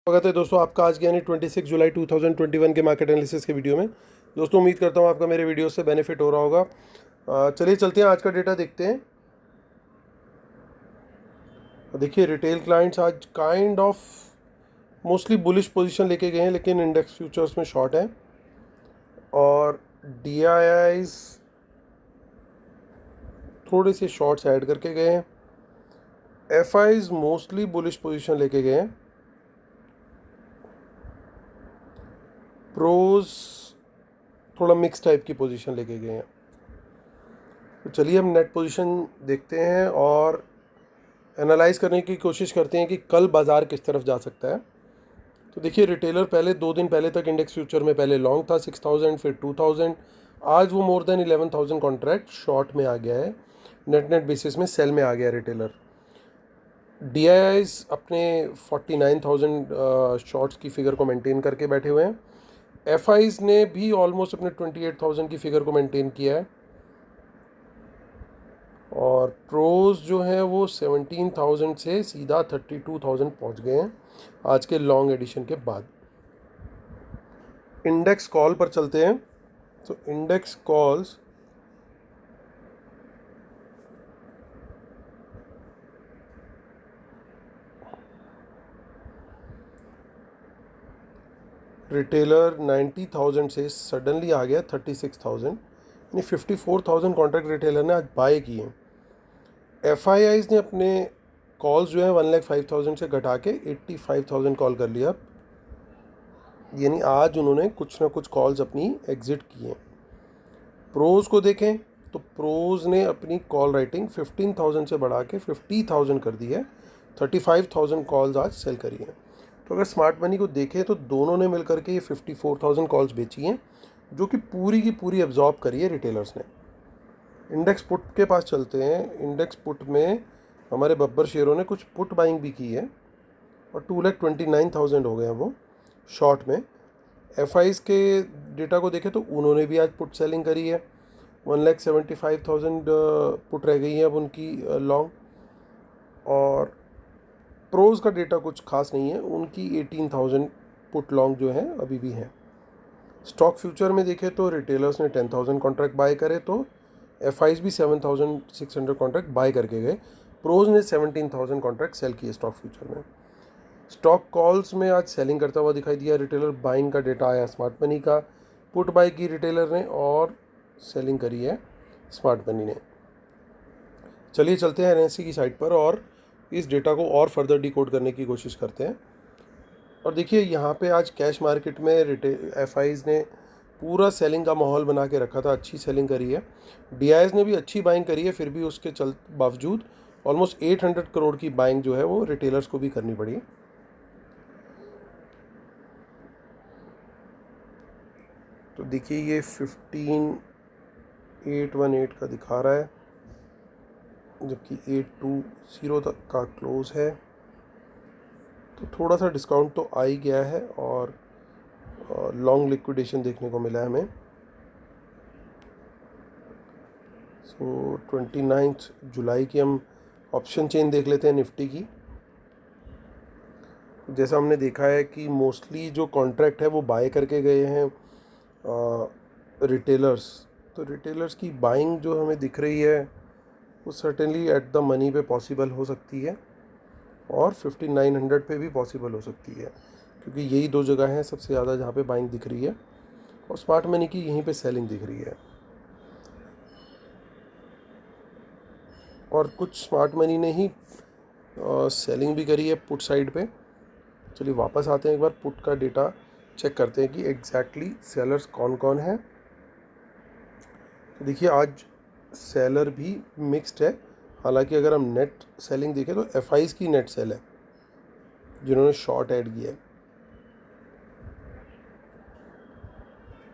स्वागत है दोस्तों आपका आज के यानी 26 जुलाई 2021 के मार्केट एनालिसिस के वीडियो में। दोस्तों उम्मीद करता हूँ आपका मेरे वीडियो से बेनिफिट हो रहा होगा। चलिए चलते हैं आज का डेटा देखते हैं। देखिए रिटेल क्लाइंट्स आज kind of mostly bullish position लेके गए हैं, लेकिन इंडेक्स फ्यूचर्स में शॉर्ट है। और DIIs थोड़े से शॉर्ट्स ऐड करके गए हैं। FIs मोस्टली बुलिश पोजीशन लेके गए हैं। प्रोज थोड़ा मिक्स टाइप की पोजीशन लेके गए हैं। तो चलिए हम नेट पोजीशन देखते हैं और एनालाइज करने की कोशिश करते हैं कि कल बाज़ार किस तरफ जा सकता है। तो देखिए रिटेलर पहले 2 दिन पहले तक इंडेक्स फ्यूचर में पहले लॉन्ग था 6000, फिर 2000। आज वो मोर देन 11000 कॉन्ट्रैक्ट शॉर्ट में आ गया है। नेट बेसिस में सेल में आ गया रिटेलर। DIIs अपने 49000 शॉर्ट्स की फिगर को मेंटेन करके बैठे हुए हैं। FIs ने भी ऑलमोस्ट अपने 28000 की फिगर को मेंटेन किया है। और प्रोज जो है वो 17000 से सीधा 32000 पहुंच गए हैं आज के लॉन्ग एडिशन के बाद। इंडेक्स कॉल पर चलते हैं। तो इंडेक्स कॉल्स रिटेलर 90000 से सडनली आ गया 36000, यानी 54000 कॉन्ट्रैक्ट रिटेलर ने आज बाय किए। FIIs ने अपने कॉल्स जो है 1,05,000 से घटा के 85,000 कॉल कर लिया, यानी आज उन्होंने कुछ ना कुछ कॉल्स अपनी एग्जिट की हैं। प्रोज को देखें तो प्रोज ने अपनी कॉल राइटिंग 15,000 से बढ़ा के 50,000 कर दी है। 35,000 कॉल्स आज सेल करी हैं। तो अगर स्मार्ट मनी को देखें तो दोनों ने मिलकर के ये 54,000 कॉल्स बेची हैं, जो कि पूरी की पूरी एब्जॉर्ब करी है रिटेलर्स ने। इंडेक्स पुट के पास चलते हैं। इंडेक्स पुट में हमारे बब्बर शेयरों ने कुछ पुट बाइंग भी की है और 2,29,000 हो गए हैं वो शॉर्ट में। FIs के डेटा को देखें तो उन्होंने भी आज पुट सेलिंग करी है। 1,75,000 पुट रह गई है अब उनकी लॉन्ग। और प्रोज का डेटा कुछ खास नहीं है, उनकी 18,000 पुट लॉन्ग जो है अभी भी हैं। स्टॉक फ्यूचर में देखें तो रिटेलर्स ने 10,000 कॉन्ट्रैक्ट बाय करे, तो FIs भी 7,600 कॉन्ट्रैक्ट बाय करके गए। प्रोज ने 17,000 कॉन्ट्रैक्ट सेल किए स्टॉक फ्यूचर में। स्टॉक कॉल्स में आज सेलिंग करता हुआ दिखाई दिया रिटेलर। बाइंग का डेटा आया स्मार्ट मनी का, पुट बाय की रिटेलर ने और सेलिंग करी है स्मार्ट मनी ने। चलिए चलते हैं NSE की साइट पर और इस डेटा को और फर्दर डिकोड करने की कोशिश करते हैं। और देखिए यहाँ पे आज कैश मार्केट में FIs ने पूरा सेलिंग का माहौल बना के रखा था, अच्छी सेलिंग करी है। DIIs ने भी अच्छी बाइंग करी है, फिर भी उसके बावजूद ऑलमोस्ट 800 करोड़ की बाइंग जो है वो रिटेलर्स को भी करनी पड़ी। तो देखिए ये 15,818 का दिखा रहा है, जबकि 820 तक का क्लोज है। तो थोड़ा सा डिस्काउंट तो आ ही गया है और लॉन्ग लिक्विडेशन देखने को मिला है हमें। सो 29 जुलाई की हम ऑप्शन चेन देख लेते हैं निफ्टी की। जैसा हमने देखा है कि मोस्टली जो कॉन्ट्रैक्ट है वो बाय करके गए हैं रिटेलर्स। तो रिटेलर्स की बाइंग जो हमें दिख रही है वो सर्टेनली एट द मनी पे पॉसिबल हो सकती है और 5900 पे भी पॉसिबल हो सकती है, क्योंकि यही दो जगह हैं सबसे ज़्यादा जहाँ पे बाइंग दिख रही है और स्मार्ट मनी की यहीं पे सेलिंग दिख रही है। और कुछ स्मार्ट मनी ने ही सेलिंग भी करी है पुट साइड पे। चलिए वापस आते हैं, एक बार पुट का डेटा चेक करते हैं कि एग्जैक्टली सेलर्स कौन कौन है। तो देखिए आज सेलर भी मिक्स्ड है। हालांकि अगर हम नेट सेलिंग देखें तो FIs की नेट सेल है जिन्होंने शॉर्ट ऐड किया है।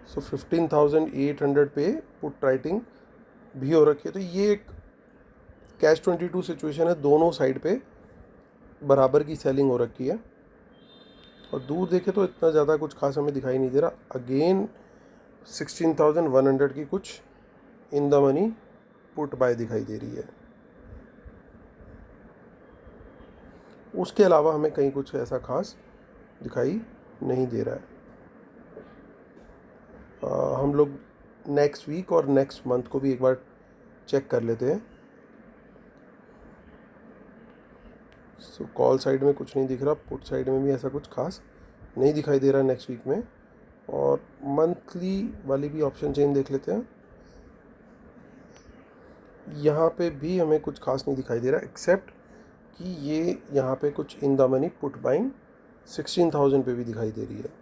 सो 15,800 पे पुट राइटिंग भी हो रखी है। तो ये एक कैश 22 सिचुएशन है, दोनों साइड पे बराबर की सेलिंग हो रखी है। और दूर देखें तो इतना ज़्यादा कुछ खास हमें दिखाई नहीं दे रहा। अगेन 16,100 की कुछ in the money put buy दिखाई दे रही है। उसके अलावा हमें कहीं कुछ ऐसा खास दिखाई नहीं दे रहा है। हम लोग नेक्स्ट वीक और नेक्स्ट मंथ को भी एक बार चेक कर लेते हैं। सो कॉल साइड में कुछ नहीं दिख रहा, पुट साइड में भी ऐसा कुछ खास नहीं दिखाई दे रहा नेक्स्ट वीक में। और मंथली वाली भी ऑप्शन चेन देख लेते हैं। यहाँ पे भी हमें कुछ खास नहीं दिखाई दे रहा, एक्सेप्ट कि ये यहाँ पे कुछ in the money put buying 16,000 पे भी दिखाई दे रही है।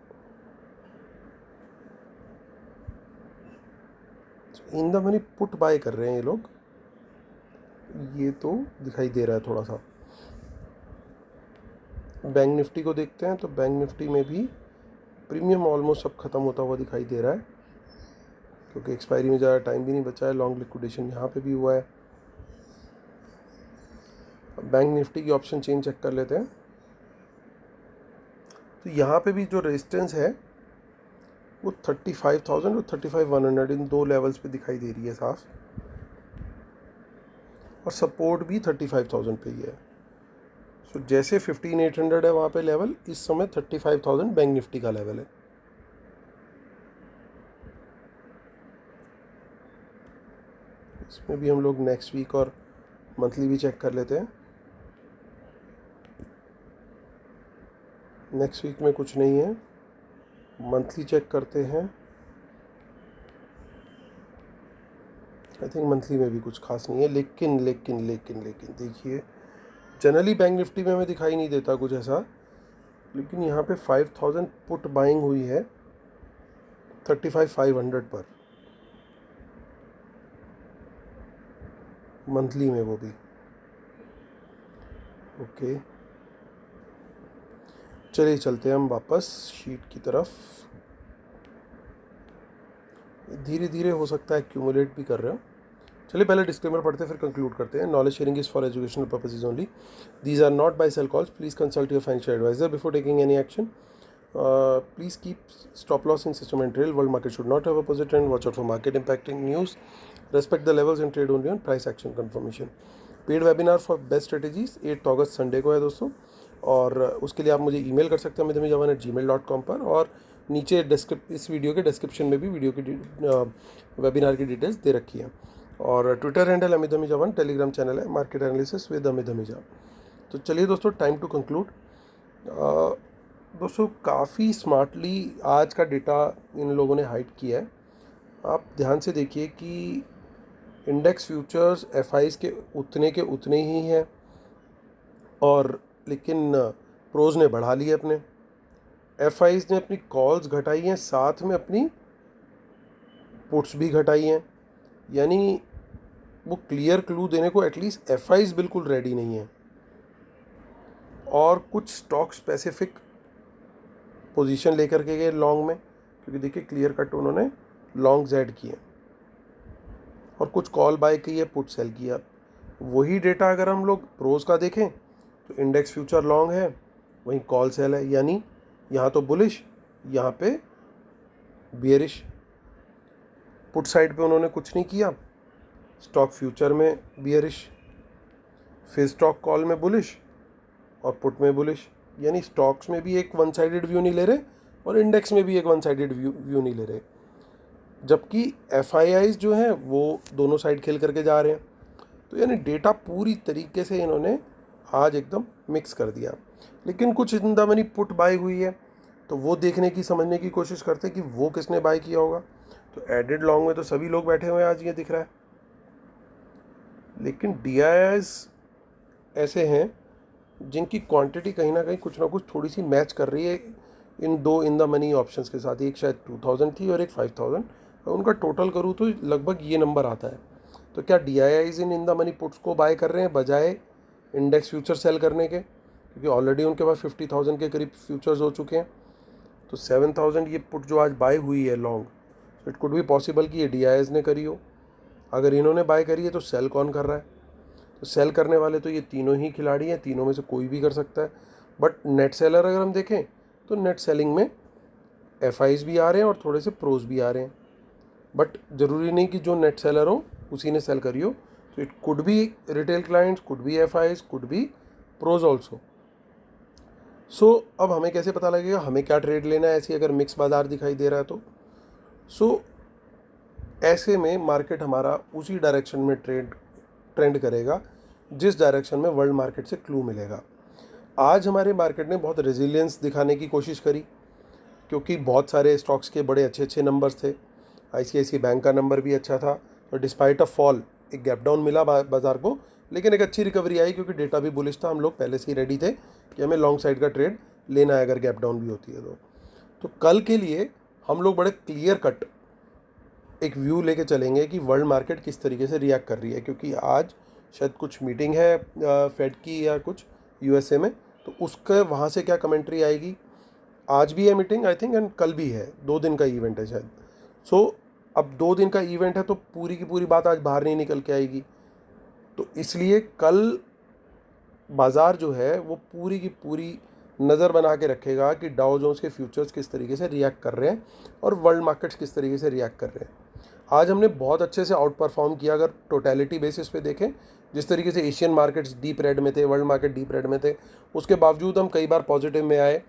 In the money put buy कर रहे हैं ये लोग, ये तो दिखाई दे रहा है थोड़ा सा। बैंक निफ्टी को देखते हैं तो बैंक निफ्टी में भी प्रीमियम ऑलमोस्ट सब खत्म होता हुआ दिखाई दे रहा है, क्योंकि एक्सपायरी में ज़्यादा टाइम भी नहीं बचा है। लॉन्ग लिक्विडेशन यहाँ पे भी हुआ है। बैंक निफ्टी की ऑप्शन चेन चेक कर लेते हैं। तो यहाँ पे भी जो रेजिस्टेंस है वो 35,000 और 35,100 इन दो लेवल्स पे दिखाई दे रही है साफ, और सपोर्ट भी 35,000 पे ही है। सो जैसे 15,800 है वहाँ पे लेवल, इस समय 35,000 बैंक निफ्टी का लेवल है। इसमें भी हम लोग नेक्स्ट वीक और मंथली भी चेक कर लेते हैं। नेक्स्ट वीक में कुछ नहीं है, मंथली चेक करते हैं। आई थिंक मंथली में भी कुछ खास नहीं है, लेकिन लेकिन लेकिन लेकिन देखिए, जनरली बैंक निफ्टी में हमें दिखाई नहीं देता कुछ ऐसा, लेकिन यहाँ पे 5,000 पुट बाइंग हुई है 35,500 पर, मंथली में वो भी। ओके, चलिए चलते हैं हम वापस शीट की तरफ। धीरे धीरे हो सकता है एक्यूमुलेट भी कर रहे हो। चलिए पहले डिस्क्लेमर पढ़ते हैं, फिर कंक्लूड करते हैं। Knowledge sharing is for educational purposes only. These are not buy sell calls. Please consult your financial advisor before taking any action. Please keep stop loss in system and trail. World market should not have opposite trend. Watch out for market impacting news. Respect the levels and trade only on price action confirmation. Paid webinar for best strategies 8 August Sunday को है दोस्तों, और उसके लिए आप मुझे email कर सकते हैं amitamjawan@gmail.com पर, और नीचे इस वीडियो के डिस्क्रिप्शन में भी वीडियो की वेबिनार की डिटेल्स दे रखी है। और Twitter handle Amit Amijawan, Telegram channel है market analysis with Amit Amija. तो चलिए दोस्तों, टाइम टू कंक्लूड। दोस्तों काफ़ी स्मार्टली आज का डेटा इन लोगों ने हाइड किया है। आप ध्यान से देखिए कि इंडेक्स फ्यूचर्स एफआईज के उतने ही हैं, और लेकिन प्रोज ने बढ़ा लिए अपने। एफआईज ने अपनी कॉल्स घटाई हैं, साथ में अपनी पुट्स भी घटाई हैं। यानी वो क्लियर क्लू देने को एटलीस्ट एफआईज बिल्कुल रेडी नहीं है। और कुछ स्टॉक स्पेसिफिक पोजीशन लेकर के गए लॉन्ग में, क्योंकि देखिए क्लियर कट उन्होंने लॉन्ग जेड किए, और कुछ कॉल बाय की है, पुट सेल किया। वही डेटा अगर हम लोग प्रोज का देखें तो इंडेक्स फ्यूचर लॉन्ग है, वहीं कॉल सेल है। यानी यहाँ तो बुलिश, यहाँ पे बियरिश। पुट साइड पे उन्होंने कुछ नहीं किया, स्टॉक फ्यूचर में बियरिश, फिर स्टॉक कॉल में बुलिश और पुट में बुलिश। यानी स्टॉक्स में भी एक वन साइडेड व्यू नहीं ले रहे, और इंडेक्स में भी एक वन साइडेड व्यू नहीं ले रहे, जबकि एफआईआईज जो हैं वो दोनों साइड खेल करके जा रहे हैं। तो यानी डेटा पूरी तरीके से इन्होंने आज एकदम मिक्स कर दिया। लेकिन कुछ in the money put buy हुई है, तो वो देखने की समझने की कोशिश करते हैं कि वो किसने बाय किया होगा। तो एडेड लॉन्ग में तो सभी लोग बैठे हुए हैं आज, ये दिख रहा है। लेकिन डीआईआईज ऐसे हैं जिनकी क्वांटिटी कहीं ना कहीं कुछ ना कुछ थोड़ी सी मैच कर रही है इन दो इन द मनी ऑप्शंस के साथ। एक शायद 2,000 थी और एक 5,000, और उनका टोटल करूँ तो लगभग ये नंबर आता है। तो क्या DIIs in the money puts को बाय कर रहे हैं बजाय इंडेक्स फ्यूचर सेल करने के, क्योंकि ऑलरेडी उनके पास 50,000 के करीब फ्यूचर्स हो चुके हैं। तो 7,000 ये पुट जो आज बाय हुई है लॉन्ग, तो इट कुड भी पॉसिबल कि ये डीआईआईज ने करी हो। अगर इन्होंने बाय करी है तो सेल कौन कर रहा है? तो सेल करने वाले तो ये तीनों ही खिलाड़ी हैं, तीनों में से कोई भी कर सकता है। बट नेट सेलर अगर हम देखें तो नेट सेलिंग में एफआईज भी आ रहे हैं और थोड़े से प्रोज भी आ रहे हैं। बट ज़रूरी नहीं कि जो नेट सेलर हो उसी ने सेल करी हो। तो it could be retail clients, could be FIs, could be pros also. So अब हमें कैसे पता लगेगा हमें क्या ट्रेड लेना है ऐसी अगर मिक्स बाज़ार दिखाई दे रहा है तो? सो ऐसे में मार्केट हमारा उसी डायरेक्शन में ट्रेंड करेगा जिस डायरेक्शन में वर्ल्ड मार्केट से क्लू मिलेगा। आज हमारे मार्केट ने बहुत रेजिलियंस दिखाने की कोशिश करी क्योंकि बहुत सारे स्टॉक्स के बड़े अच्छे अच्छे नंबर्स थे। आईसीआईसी बैंक का नंबर भी अच्छा था, तो डिस्पाइट अ फॉल एक गैप डाउन मिला बाज़ार को, लेकिन एक अच्छी रिकवरी आई क्योंकि डेटा भी बुलिश था। हम लोग पहले से ही रेडी थे कि हमें लॉन्ग साइड का ट्रेड लेना है अगर गैप डाउन भी होती है तो कल के लिए हम लोग बड़े क्लियर कट एक व्यू लेके चलेंगे कि वर्ल्ड मार्केट किस तरीके से रिएक्ट कर रही है, क्योंकि आज शायद कुछ मीटिंग है फेड की या कुछ यूएसए में, तो उसके वहाँ से क्या कमेंट्री आएगी। आज भी है मीटिंग आई थिंक एंड कल भी है, 2 दिन का इवेंट है शायद। सो अब 2 दिन का इवेंट है तो पूरी की पूरी बात आज बाहर नहीं निकल के आएगी, तो इसलिए कल बाज़ार जो है वो पूरी की पूरी नज़र बना के रखेगा कि डाउ जोन्स के फ्यूचर्स किस तरीके से रिएक्ट कर रहे हैं और वर्ल्ड मार्केट्स किस तरीके से रिएक्ट कर रहे हैं। आज हमने बहुत अच्छे से आउट परफॉर्म किया अगर टोटलिटी बेसिस पे देखें। जिस तरीके से एशियन मार्केट्स डीप रेड में थे, वर्ल्ड मार्केट डीप रेड में थे, उसके बावजूद हम कई बार पॉजिटिव में आए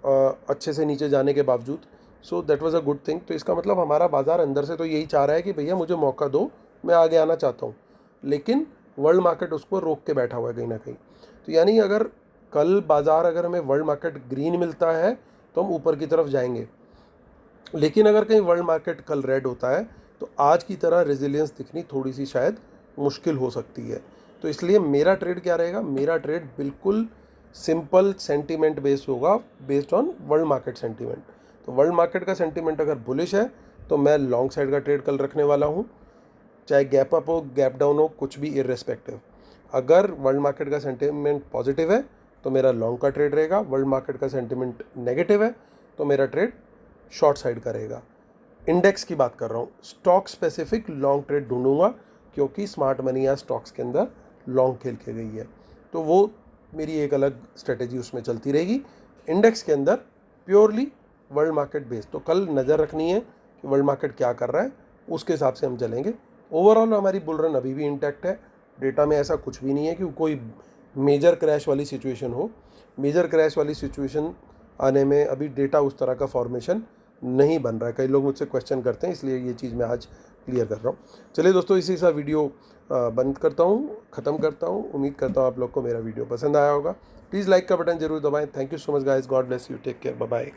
अच्छे से नीचे जाने के बावजूद। So that was a good thing. तो इसका मतलब हमारा बाज़ार अंदर से तो यही चाह रहा है कि भैया मुझे मौका दो, मैं आगे आना चाहता हूँ, लेकिन वर्ल्ड मार्केट उसको रोक के बैठा हुआ है कहीं ना कहीं। तो यानी अगर कल बाज़ार अगर हमें वर्ल्ड मार्केट ग्रीन मिलता है तो हम ऊपर की तरफ जाएंगे, लेकिन अगर कहीं वर्ल्ड मार्केट कल रेड होता है तो आज की तरह रेजिलियंस दिखनी थोड़ी सी शायद मुश्किल हो सकती है। तो इसलिए मेरा ट्रेड क्या रहेगा, मेरा ट्रेड बिल्कुल सिंपल सेंटीमेंट बेस्ड होगा, based on world market sentiment. तो वर्ल्ड मार्केट का सेंटीमेंट अगर बुलिश है तो मैं लॉन्ग साइड का ट्रेड कल रखने वाला हूँ, चाहे गैप अप हो गैप डाउन हो कुछ भी इर्रेस्पेक्टिव। अगर वर्ल्ड मार्केट का सेंटीमेंट पॉजिटिव है तो मेरा लॉन्ग का ट्रेड रहेगा, वर्ल्ड मार्केट का सेंटीमेंट नेगेटिव है तो मेरा ट्रेड शॉर्ट साइड का रहेगा। इंडेक्स की बात कर रहा हूँ, स्टॉक स्पेसिफिक लॉन्ग ट्रेड ढूंढूंगा क्योंकि स्मार्ट मनी या स्टॉक्स के अंदर लॉन्ग खेल के गई है, तो वो मेरी एक अलग स्ट्रेटेजी उसमें चलती रहेगी। इंडेक्स के अंदर प्योरली वर्ल्ड मार्केट बेस्ड, तो कल नज़र रखनी है कि वर्ल्ड मार्केट क्या कर रहा है, उसके हिसाब से हम चलेंगे। ओवरऑल हमारी बुल रन अभी भी इंटैक्ट है, डेटा में ऐसा कुछ भी नहीं है कि कोई मेजर क्रैश वाली सिचुएशन हो। मेजर क्रैश वाली सिचुएशन आने में अभी डेटा उस तरह का फॉर्मेशन नहीं बन रहा है। कई लोग मुझसे क्वेश्चन करते हैं, इसलिए ये चीज़ मैं आज क्लियर कर रहा हूँ। चलिए दोस्तों, इसी सा वीडियो बंद करता हूँ, ख़त्म करता हूँ। उम्मीद करता हूँ आप लोग को मेरा वीडियो पसंद आया होगा। प्लीज़ लाइक का बटन जरूर दबाएं। Thank you so much guys, God bless you, take care, bye bye.